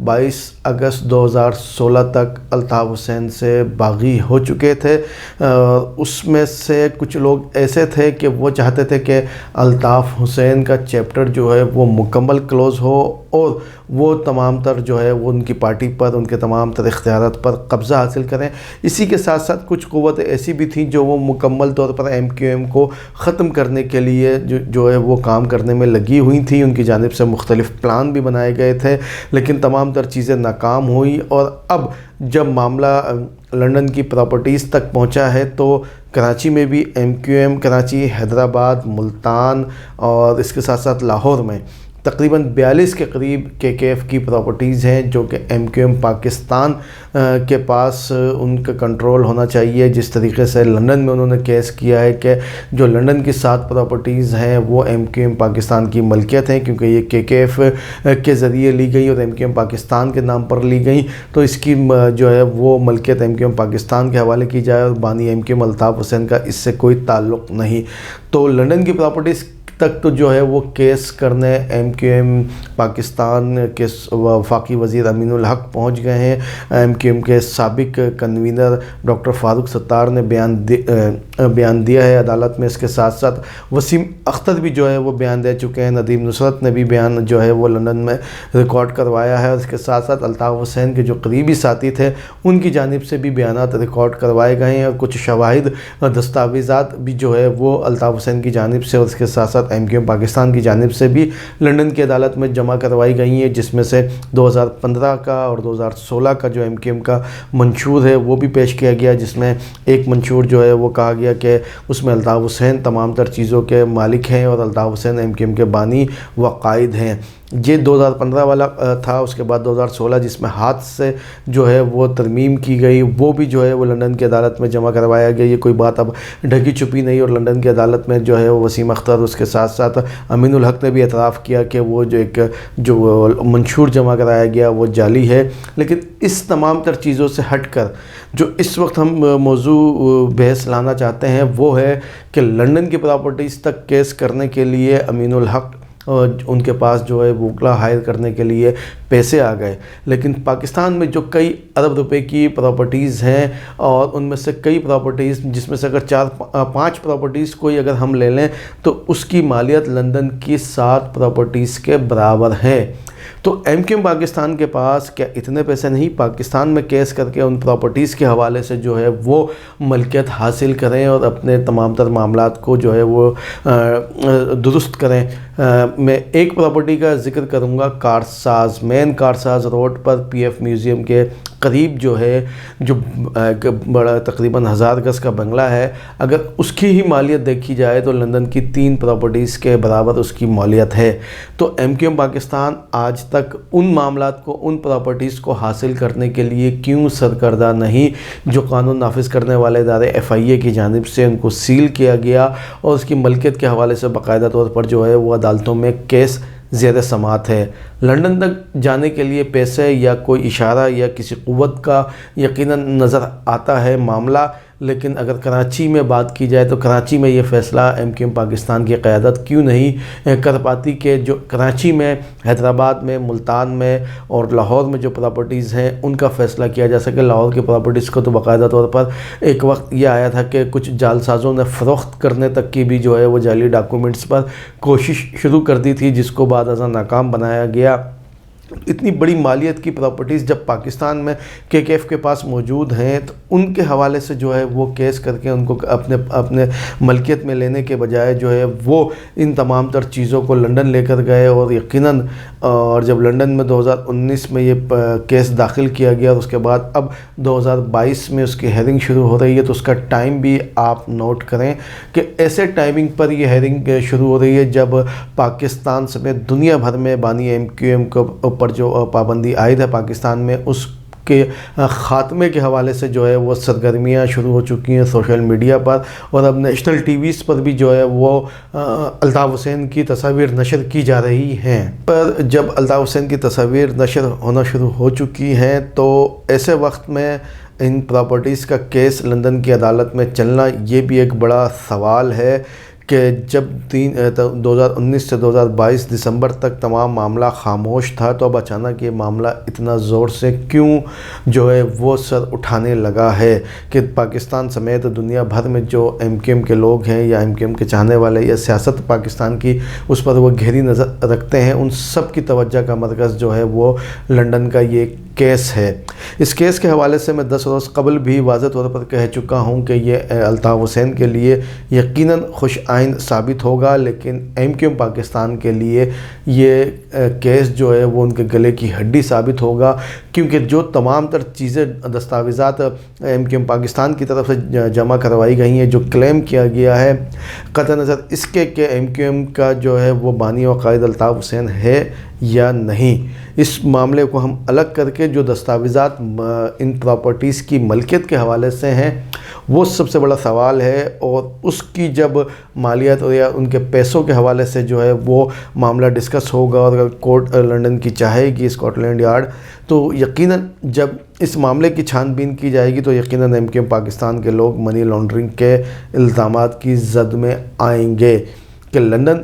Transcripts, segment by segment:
22 اگست 2016 تک الطاف حسین سے باغی ہو چکے تھے۔ اس میں سے کچھ لوگ ایسے تھے کہ وہ چاہتے تھے کہ الطاف حسین کا چیپٹر جو ہے وہ مکمل کلوز ہو اور وہ تمام تر جو ہے وہ ان کی پارٹی پر، ان کے تمام تر اختیارات پر قبضہ حاصل کریں۔ اسی کے ساتھ ساتھ کچھ قوتیں ایسی بھی تھیں جو وہ مکمل طور پر MQM کو ختم کرنے کے لیے جو ہے وہ کام کرنے میں لگی ہوئی تھیں۔ ان کی جانب سے مختلف پلان بھی بنائے گئے تھے، لیکن تمام تر چیزیں ناکام ہوئیں۔ اور اب جب معاملہ لندن کی پراپرٹیز تک پہنچا ہے تو کراچی میں بھی MQM، کراچی، حیدرآباد، ملتان اور اس کے ساتھ ساتھ لاہور میں تقریباً 42 کے قریب KKF کی پراپرٹیز ہیں جو کہ MQM پاکستان کے پاس ان کا کنٹرول ہونا چاہیے۔ جس طریقے سے لندن میں انہوں نے کیس کیا ہے کہ جو لندن کی 7 پراپرٹیز ہیں وہ MQM پاکستان کی ملکیت ہیں، کیونکہ یہ KKF کے ذریعے لی گئی اور MQM پاکستان کے نام پر لی گئی، تو اس کی جو ہے وہ ملکیت MQM پاکستان کے حوالے کی جائے اور بانی MQM الطاف حسین کا اس سے کوئی تعلق نہیں۔ تو لندن کی پراپرٹیز تک تو جو ہے وہ کیس کرنے MQM پاکستان کے وفاقی وزیر امین الحق پہنچ گئے ہیں۔ MQM کے سابق کنوینر ڈاکٹر فاروق ستار نے بیان دیا ہے عدالت میں۔ اس کے ساتھ ساتھ وسیم اختر بھی جو ہے وہ بیان دے چکے ہیں، ندیم نصرت نے بھی بیان جو ہے وہ لندن میں ریکارڈ کروایا ہے، اور اس کے ساتھ ساتھ الطاف حسین کے جو قریبی ساتھی تھے ان کی جانب سے بھی بیانات ریکارڈ کروائے گئے ہیں، اور کچھ شواہد دستاویزات بھی جو ہے وہ الطاف حسین کی جانب سے اور اس کے ساتھ ساتھ MQM پاکستان کی جانب سے بھی لندن کی عدالت میں جمع کروائی گئی ہیں، جس میں سے 2015 کا اور 2016 کا جو MQM کا منشور ہے وہ بھی پیش کیا گیا، جس میں ایک منشور جو ہے وہ کہا گیا کہ اس میں الطاف حسین تمام تر چیزوں کے مالک ہیں اور الطاف حسین MQM کے بانی و قائد ہیں۔ یہ 2015 والا تھا۔ اس کے بعد 2016 جس میں ہاتھ سے جو ہے وہ ترمیم کی گئی، وہ بھی جو ہے وہ لندن کی عدالت میں جمع کروایا گیا۔ یہ کوئی بات اب ڈھکی چھپی نہیں، اور لندن کی عدالت میں جو ہے وہ وسیم اختر، اس کے ساتھ ساتھ امین الحق نے بھی اعتراف کیا کہ وہ جو منشور جمع کرایا گیا وہ جعلی ہے۔ لیکن اس تمام تر چیزوں سے ہٹ کر جو اس وقت ہم موضوع بحث لانا چاہتے ہیں وہ ہے کہ لندن کی پراپرٹیز تک کیس کرنے کے لیے امین الحق ان کے پاس جو ہے وکلا ہائر کرنے کے لیے پیسے آ گئے، لیکن پاکستان میں جو کئی ارب روپے کی پراپرٹیز ہیں اور ان میں سے کئی پراپرٹیز، جس میں سے اگر 4-5 پراپرٹیز کوئی اگر ہم لے لیں تو اس کی مالیت لندن کی 7 پراپرٹیز کے برابر ہے۔ تو MQM پاکستان کے پاس کیا اتنے پیسے نہیں پاکستان میں کیس کر کے ان پراپرٹیز کے حوالے سے جو ہے وہ ملکیت حاصل کریں اور اپنے تمام تر معاملات کو جو ہے وہ درست کریں؟ میں ایک پراپرٹی کا ذکر کروں گا، کارساز، مین کارساز روڈ پر PF میوزیم کے قریب جو ہے جو بڑا تقریباً 1000 گز کا بنگلہ ہے، اگر اس کی ہی مالیت دیکھی جائے تو لندن کی 3 پراپرٹیز کے برابر اس کی مالیت ہے۔ تو MQM پاکستان آج تک ان معاملات کو، ان پراپرٹیز کو حاصل کرنے کے لیے کیوں سرگردہ نہیں جو قانون نافذ کرنے والے ادارے FIA کی جانب سے ان کو سیل کیا گیا، اور اس کی ملکیت کے حوالے سے باقاعدہ طور پر جو ہے وہ عدالتوں میں کیس زیر سماعت ہے۔ لندن تک جانے کے لیے پیسے یا کوئی اشارہ یا کسی قوت کا یقیناً نظر آتا ہے معاملہ، لیکن اگر کراچی میں بات کی جائے تو کراچی میں یہ فیصلہ MQM پاکستان کی قیادت کیوں نہیں کر پاتی کہ جو کراچی میں، حیدرآباد میں، ملتان میں اور لاہور میں جو پراپرٹیز ہیں ان کا فیصلہ کیا جا سکے۔ لاہور کی پراپرٹیز کو تو باقاعدہ طور پر ایک وقت یہ آیا تھا کہ کچھ جعلسازوں نے فروخت کرنے تک کی بھی جو ہے وہ جعلی ڈاکومنٹس پر کوشش شروع کر دی تھی، جس کو بعد ازاں ناکام بنایا گیا۔ اتنی بڑی مالیت کی پراپرٹیز جب پاکستان میں KKF کے پاس موجود ہیں تو ان کے حوالے سے جو ہے وہ کیس کر کے ان کو اپنے ملکیت میں لینے کے بجائے جو ہے وہ ان تمام تر چیزوں کو لندن لے کر گئے، اور یقیناً اور جب لندن میں 2019 میں یہ کیس داخل کیا گیا، اس کے بعد اب 2022 میں اس کی ہیرنگ شروع ہو رہی ہے، تو اس کا ٹائم بھی آپ نوٹ کریں کہ ایسے ٹائمنگ پر یہ ہیرنگ شروع ہو رہی ہے جب پاکستان سمیت دنیا بھر میں بانی MQM کو پر جو پابندی عائد ہے پاکستان میں، اس کے خاتمے کے حوالے سے جو ہے وہ سرگرمیاں شروع ہو چکی ہیں سوشل میڈیا پر، اور اب نیشنل ٹی ویز پر بھی جو ہے وہ الطاف حسین کی تصاویر نشر کی جا رہی ہیں۔ پر جب الطاف حسین کی تصاویر نشر ہونا شروع ہو چکی ہیں تو ایسے وقت میں ان پراپرٹیز کا کیس لندن کی عدالت میں چلنا یہ بھی ایک بڑا سوال ہے کہ جب 2019 سے 2022 دسمبر تک تمام معاملہ خاموش تھا، تو اب اچانک یہ معاملہ اتنا زور سے کیوں جو ہے وہ سر اٹھانے لگا ہے کہ پاکستان سمیت دنیا بھر میں جو ایم کیو ایم کے لوگ ہیں یا ایم کیو ایم کے چاہنے والے یا سیاست پاکستان کی اس پر وہ گہری نظر رکھتے ہیں، ان سب کی توجہ کا مرکز جو ہے وہ لندن کا یہ کیس ہے۔ اس کیس کے حوالے سے میں 10 روز قبل بھی واضح طور پر کہہ چکا ہوں کہ یہ الطاف حسین کے لیے یقیناً خوش آئند ثابت ہوگا، لیکن ایم کیو ایم پاکستان کے لیے یہ کیس جو ہے وہ ان کے گلے کی ہڈی ثابت ہوگا، کیونکہ جو تمام تر چیزیں دستاویزات ایم کیو ایم پاکستان کی طرف سے جمع کروائی گئی ہیں، جو کلیم کیا گیا ہے، قطع نظر اس کے کہ ایم کیو ایم کا جو ہے وہ بانی و قائد الطاف حسین ہے یا نہیں، اس معاملے کو ہم الگ کر کے جو دستاویزات ان پراپرٹیز کی ملکیت کے حوالے سے ہیں وہ سب سے بڑا سوال ہے، اور اس کی جب مالیات یا ان کے پیسوں کے حوالے سے جو ہے وہ معاملہ ڈسکس ہوگا، اور اگر کورٹ لندن کی چاہے گی، اسکاٹ لینڈ یارڈ، تو یقیناً جب اس معاملے کی چھان بین کی جائے گی تو یقیناً ایم کیو ایم پاکستان کے لوگ منی لانڈرنگ کے الزامات کی زد میں آئیں گے کہ لندن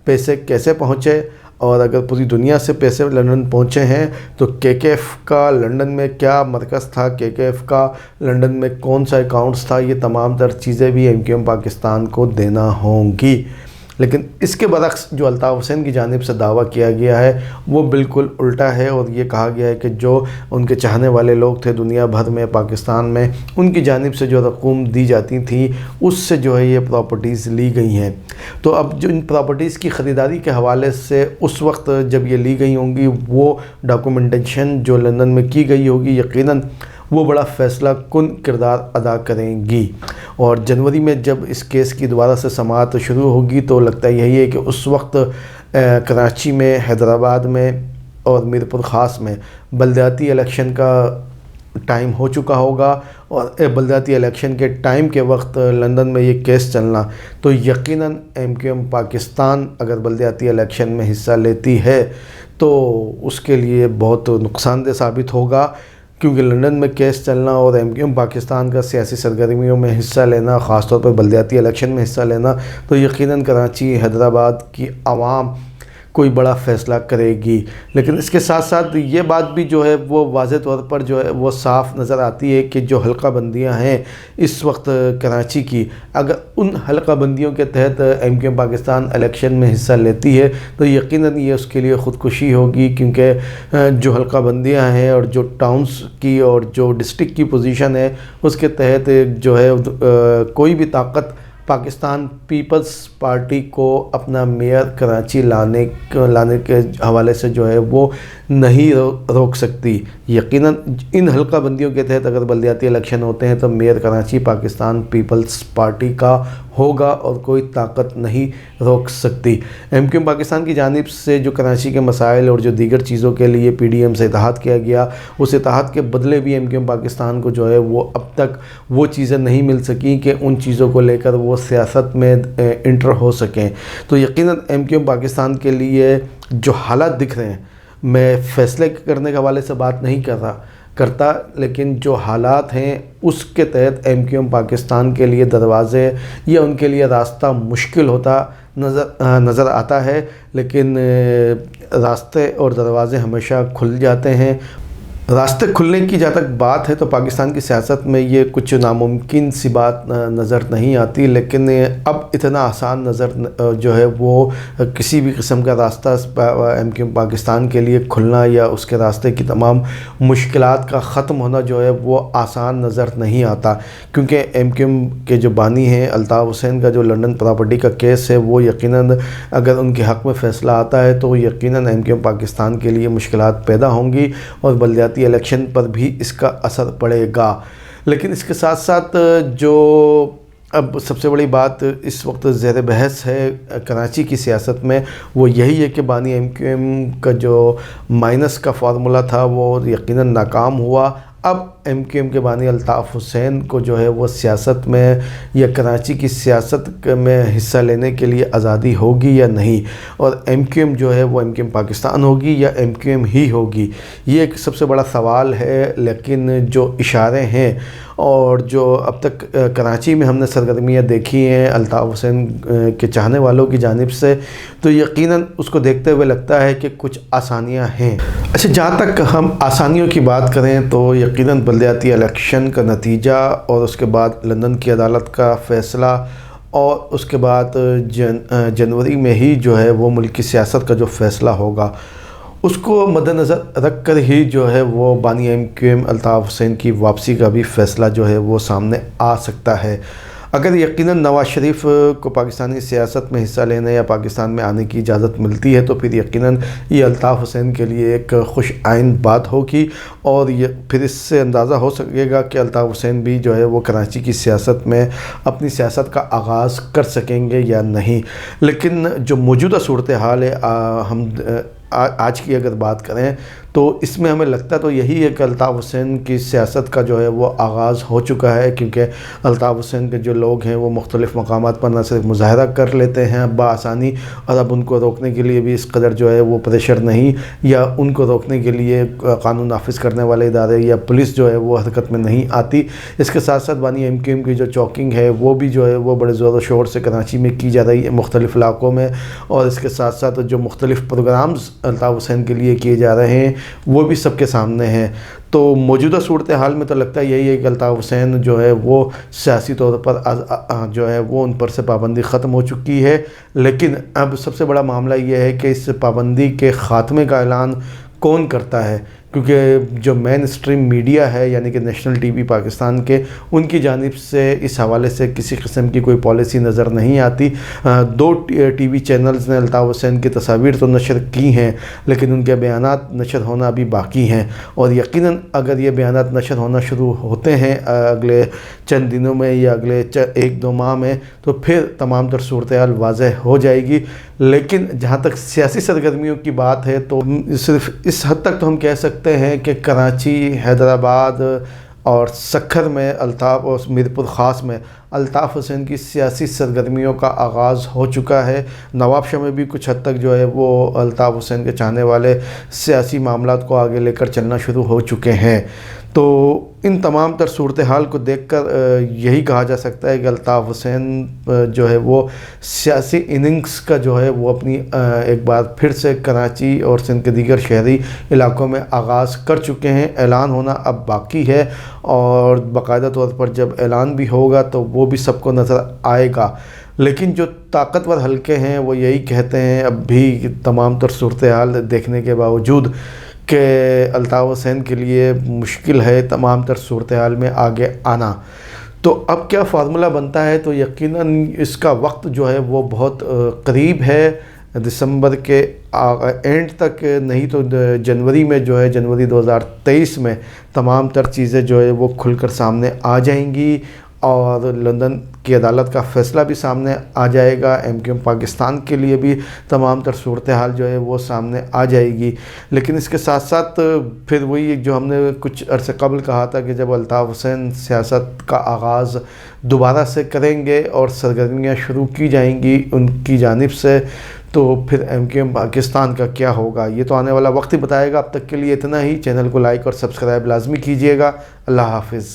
پیسے کیسے پہنچے، اور اگر پوری دنیا سے پیسے لندن پہنچے ہیں تو کے کے ایف کا لندن میں کیا مرکز تھا، کے کے ایف کا لندن میں کون سا اکاؤنٹس تھا، یہ تمام تر چیزیں بھی ایم کیو ایم پاکستان کو دینا ہوں گی۔ لیکن اس کے برعکس جو الطاف حسین کی جانب سے دعویٰ کیا گیا ہے وہ بالکل الٹا ہے، اور یہ کہا گیا ہے کہ جو ان کے چاہنے والے لوگ تھے دنیا بھر میں، پاکستان میں، ان کی جانب سے جو رقوم دی جاتی تھی اس سے جو ہے یہ پراپرٹیز لی گئی ہیں۔ تو اب جو ان پراپرٹیز کی خریداری کے حوالے سے اس وقت جب یہ لی گئی ہوں گی، وہ ڈاکومنٹیشن جو لندن میں کی گئی ہوگی یقیناً وہ بڑا فیصلہ کن کردار ادا کریں گی، اور جنوری میں جب اس کیس کی دوبارہ سے سماعت شروع ہوگی تو لگتا یہی ہے کہ اس وقت کراچی میں، حیدرآباد میں اور میرپور خاص میں بلدیاتی الیکشن کا ٹائم ہو چکا ہوگا، اور بلدیاتی الیکشن کے ٹائم کے وقت لندن میں یہ کیس چلنا تو یقیناً ایم کیو ایم پاکستان اگر بلدیاتی الیکشن میں حصہ لیتی ہے تو اس کے لیے بہت نقصان دہ ثابت ہوگا، کیونکہ لندن میں کیس چلنا اور ایم کیو ایم پاکستان کا سیاسی سرگرمیوں میں حصہ لینا، خاص طور پر بلدیاتی الیکشن میں حصہ لینا، تو یقیناً کراچی، حیدرآباد کی عوام کوئی بڑا فیصلہ کرے گی۔ لیکن اس کے ساتھ ساتھ یہ بات بھی جو ہے وہ واضح طور پر جو ہے وہ صاف نظر آتی ہے کہ جو حلقہ بندیاں ہیں اس وقت کراچی کی، اگر ان حلقہ بندیوں کے تحت ایم کیو ایم پاکستان الیکشن میں حصہ لیتی ہے تو یقیناً یہ اس کے لیے خودکشی ہوگی، کیونکہ جو حلقہ بندیاں ہیں اور جو ٹاؤنز کی اور جو ڈسٹرکٹ کی پوزیشن ہے اس کے تحت جو ہے کوئی بھی طاقت پاکستان پیپلز پارٹی کو اپنا میئر کراچی لانے کے حوالے سے جو ہے وہ نہیں روک سکتی۔ یقیناً ان حلقہ بندیوں کے تحت اگر بلدیاتی الیکشن ہوتے ہیں تو میئر کراچی پاکستان پیپلز پارٹی کا ہوگا اور کوئی طاقت نہیں روک سکتی۔ ایم کیو ایم پاکستان کی جانب سے جو کراچی کے مسائل اور جو دیگر چیزوں کے لیے پی ڈی ایم سے اتحاد کیا گیا، اس اتحاد کے بدلے بھی ایم کیو ایم پاکستان کو جو ہے وہ اب تک وہ چیزیں نہیں مل سکیں کہ ان چیزوں کو لے کر وہ سیاست میں انٹر ہو سکیں۔ تو یقیناً ایم کیو ایم پاکستان کے لیے جو حالات دکھ رہے ہیں، میں فیصلے کرنے کے حوالے سے بات نہیں کرتا، لیکن جو حالات ہیں اس کے تحت ایم کیو ایم پاکستان کے لیے دروازے یا ان کے لیے راستہ مشکل ہوتا نظر آتا ہے، لیکن راستے اور دروازے ہمیشہ کھل جاتے ہیں۔ راستے کھلنے کی جہاں تک بات ہے تو پاکستان کی سیاست میں یہ کچھ ناممکن سی بات نظر نہیں آتی، لیکن اب اتنا آسان نظر جو ہے وہ کسی بھی قسم کا راستہ ایم کیو ایم پاکستان کے لیے کھلنا یا اس کے راستے کی تمام مشکلات کا ختم ہونا جو ہے وہ آسان نظر نہیں آتا، کیونکہ ایم کیو ایم کے جو بانی ہیں الطاف حسین کا جو لندن پراپرٹی کا کیس ہے وہ یقیناً اگر ان کے حق میں فیصلہ آتا ہے تو یقیناً ایم کیو ایم پاکستان کے لیے مشکلات پیدا ہوں گی اور بلدیاتی الیکشن پر بھی اس کا اثر پڑے گا۔ لیکن اس کے ساتھ ساتھ جو اب سب سے بڑی بات اس وقت زیر بحث ہے کراچی کی سیاست میں وہ یہی ہے کہ بانی ایم کیو ایم کا جو مائنس کا فارمولا تھا وہ یقیناً ناکام ہوا۔ اب ایم کیو ایم کے بانی الطاف حسین کو جو ہے وہ سیاست میں یا کراچی کی سیاست میں حصہ لینے کے لیے آزادی ہوگی یا نہیں، اور ایم کیو ایم جو ہے وہ ایم کیو ایم پاکستان ہوگی یا ایم کیو ایم ہی ہوگی، یہ ایک سب سے بڑا سوال ہے۔ لیکن جو اشارے ہیں اور جو اب تک کراچی میں ہم نے سرگرمیاں دیکھی ہیں الطاف حسین کے چاہنے والوں کی جانب سے، تو یقیناً اس کو دیکھتے ہوئے لگتا ہے کہ کچھ آسانیاں ہیں۔ اچھا، جہاں تک ہم آسانیوں کی بات کریں تو یقیناً بلدیاتی الیکشن کا نتیجہ اور اس کے بعد لندن کی عدالت کا فیصلہ اور اس کے بعد جنوری میں ہی جو ہے وہ ملک کی سیاست کا جو فیصلہ ہوگا، اس کو مد نظر رکھ کر ہی جو ہے وہ بانی ایم کیو ایم الطاف حسین کی واپسی کا بھی فیصلہ جو ہے وہ سامنے آ سکتا ہے۔ اگر یقیناً نواز شریف کو پاکستانی سیاست میں حصہ لینے یا پاکستان میں آنے کی اجازت ملتی ہے تو پھر یقیناً یہ الطاف حسین کے لیے ایک خوش آئند بات ہوگی، اور یہ پھر اس سے اندازہ ہو سکے گا کہ الطاف حسین بھی جو ہے وہ کراچی کی سیاست میں اپنی سیاست کا آغاز کر سکیں گے یا نہیں۔ لیکن جو موجودہ صورتحال ہے، ہم آج کی اگر بات کریں تو اس میں ہمیں لگتا تو یہی ہے کہ الطاف حسین کی سیاست کا جو ہے وہ آغاز ہو چکا ہے، کیونکہ الطاف حسین کے جو لوگ ہیں وہ مختلف مقامات پر نہ صرف مظاہرہ کر لیتے ہیں بآسانی، اور اب ان کو روکنے کے لیے بھی اس قدر جو ہے وہ پریشر نہیں، یا ان کو روکنے کے لیے قانون نافذ کرنے والے ادارے یا پولیس جو ہے وہ حرکت میں نہیں آتی۔ اس کے ساتھ ساتھ بانی ایم کیو ایم کی جو چوکنگ ہے وہ بھی جو ہے وہ بڑے زور و شور سے کراچی میں کی جا رہی ہے مختلف علاقوں میں، اور اس کے ساتھ ساتھ جو مختلف پروگرامز الطاف حسین کے لیے کیے جا رہے ہیں وہ بھی سب کے سامنے ہیں۔ تو موجودہ صورتحال میں تو لگتا ہے یہی ہے کہ الطاف حسین جو ہے وہ سیاسی طور پر جو ہے وہ ان پر سے پابندی ختم ہو چکی ہے، لیکن اب سب سے بڑا معاملہ یہ ہے کہ اس پابندی کے خاتمے کا اعلان کون کرتا ہے، کیونکہ جو مین اسٹریم میڈیا ہے یعنی کہ نیشنل ٹی وی پاکستان کے، ان کی جانب سے اس حوالے سے کسی قسم کی کوئی پالیسی نظر نہیں آتی۔ دو ٹی وی چینلز نے الطاف حسین کی تصاویر تو نشر کی ہیں، لیکن ان کے بیانات نشر ہونا ابھی باقی ہیں، اور یقیناً اگر یہ بیانات نشر ہونا شروع ہوتے ہیں اگلے چند دنوں میں یا اگلے ایک دو ماہ میں، تو پھر تمام تر صورتحال واضح ہو جائے گی۔ لیکن جہاں تک سیاسی سرگرمیوں کی بات ہے تو صرف اس حد تک تو ہم کہہ سکتے ہیں کہ کراچی، حیدرآباد اور سکھر میں اور میرپور خاص میں الطاف حسین کی سیاسی سرگرمیوں کا آغاز ہو چکا ہے۔ نواب شاہ میں بھی کچھ حد تک جو ہے وہ الطاف حسین کے چاہنے والے سیاسی معاملات کو آگے لے کر چلنا شروع ہو چکے ہیں۔ تو ان تمام تر صورتحال کو دیکھ کر یہی کہا جا سکتا ہے کہ الطاف حسین جو ہے وہ سیاسی اننگز کا جو ہے وہ اپنی ایک بار پھر سے کراچی اور سندھ کے دیگر شہری علاقوں میں آغاز کر چکے ہیں۔ اعلان ہونا اب باقی ہے، اور باقاعدہ طور پر جب اعلان بھی ہوگا تو وہ بھی سب کو نظر آئے گا۔ لیکن جو طاقتور حلقے ہیں وہ یہی کہتے ہیں اب بھی تمام تر صورتحال دیکھنے کے باوجود کہ الطاف حسین کے لیے مشکل ہے تمام تر صورتحال میں آگے آنا۔ تو اب کیا فارمولہ بنتا ہے؟ تو یقیناً اس کا وقت جو ہے وہ بہت قریب ہے، دسمبر کے اینڈ تک نہیں تو جنوری میں جو ہے جنوری 2023 میں تمام تر چیزیں جو ہے وہ کھل کر سامنے آ جائیں گی، اور لندن کی عدالت کا فیصلہ بھی سامنے آ جائے گا۔ ایم کیو ایم پاکستان کے لیے بھی تمام تر صورتحال جو ہے وہ سامنے آ جائے گی۔ لیکن اس کے ساتھ ساتھ پھر وہی جو ہم نے کچھ عرصے قبل کہا تھا کہ جب الطاف حسین سیاست کا آغاز دوبارہ سے کریں گے اور سرگرمیاں شروع کی جائیں گی ان کی جانب سے، تو پھر ایم کیو ایم پاکستان کا کیا ہوگا یہ تو آنے والا وقت ہی بتائے گا۔ اب تک کے لیے اتنا ہی۔ چینل کو لائک اور سبسکرائب لازمی کیجیے گا۔ اللہ حافظ۔